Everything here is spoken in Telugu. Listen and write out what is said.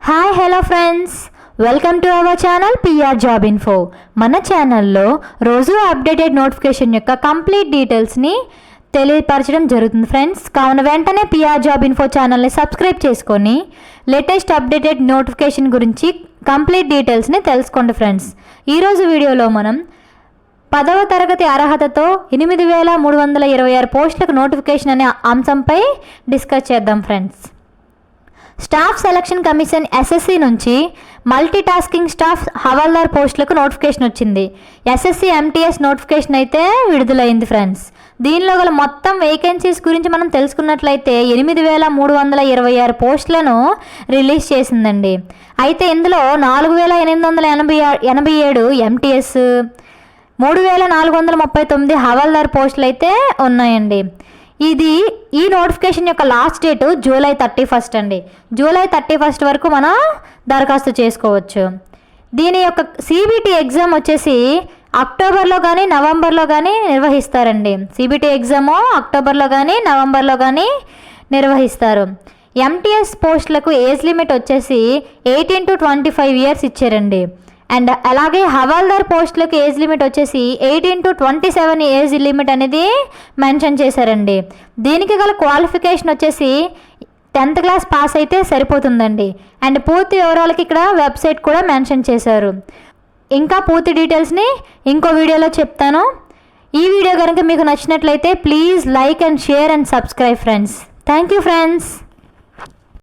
Hi hello friends, welcome to our channel PR job info. మన ఛానల్లో రోజు అప్డేటెడ్ నోటిఫికేషన్ యొక్క కంప్లీట్ డీటెయిల్స్ని తెలియపరచడం జరుగుతుంది ఫ్రెండ్స్. కావున వెంటనే పిఆర్ జాబ్ ఇన్ఫో ఛానల్ని సబ్స్క్రైబ్ చేసుకొని లేటెస్ట్ అప్డేటెడ్ నోటిఫికేషన్ గురించి కంప్లీట్ డీటెయిల్స్ని తెలుసుకోండి ఫ్రెండ్స్. ఈరోజు వీడియోలో మనం 10వ తరగతి అర్హతతో 8,326 పోస్టులకు నోటిఫికేషన్ అనే అంశంపై డిస్కస్ చేద్దాం friends. Staff selection commission SSC నుంచి మల్టీ టాస్కింగ్ స్టాఫ్ హవాల్దార్ పోస్టులకు నోటిఫికేషన్ వచ్చింది. ఎస్ఎస్సి ఎంటీఎస్ నోటిఫికేషన్ అయితే విడుదలైంది ఫ్రెండ్స్. దీనిలో గల మొత్తం వేకెన్సీస్ గురించి మనం తెలుసుకున్నట్లయితే 8,326 పోస్టులను రిలీజ్ చేసిందండి. అయితే ఇందులో 4,887 ఎంటీఎస్, 3,439 హవాల్దార్ పోస్టులు అయితే ఉన్నాయండి. ఈ నోటిఫికేషన్ యొక్క లాస్ట్ డేట్ జూలై 31 అండి. జూలై 31 వరకు మనం దరఖాస్తు చేసుకోవచ్చు. దీని యొక్క సిబిటి ఎగ్జామ్ వచ్చేసి అక్టోబర్లో కానీ నవంబర్లో కానీ నిర్వహిస్తారండి. సిబిటి ఎగ్జాము అక్టోబర్లో కానీ నవంబర్లో కానీ నిర్వహిస్తారు. ఎంటీఎస్ పోస్టులకు ఏజ్ లిమిట్ వచ్చేసి 18 to 25 ఇయర్స్ ఇచ్చారండి. అండ్ అలాగే హవాల్దార్ పోస్టులకు ఏజ్ లిమిట్ వచ్చేసి 18 to 27 ఏజ్ లిమిట్ అనేది మెన్షన్ చేశారండి. దీనికి గల క్వాలిఫికేషన్ వచ్చేసి 10th క్లాస్ పాస్ అయితే సరిపోతుందండి. అండ్ పూర్తి వివరాలకి ఇక్కడ వెబ్సైట్ కూడా మెన్షన్ చేశారు. ఇంకా పూర్తి డీటెయిల్స్ని ఇంకో వీడియోలో చెప్తాను. ఈ వీడియో కనుక మీకు నచ్చినట్లయితే please like and share and subscribe friends. Thank you friends.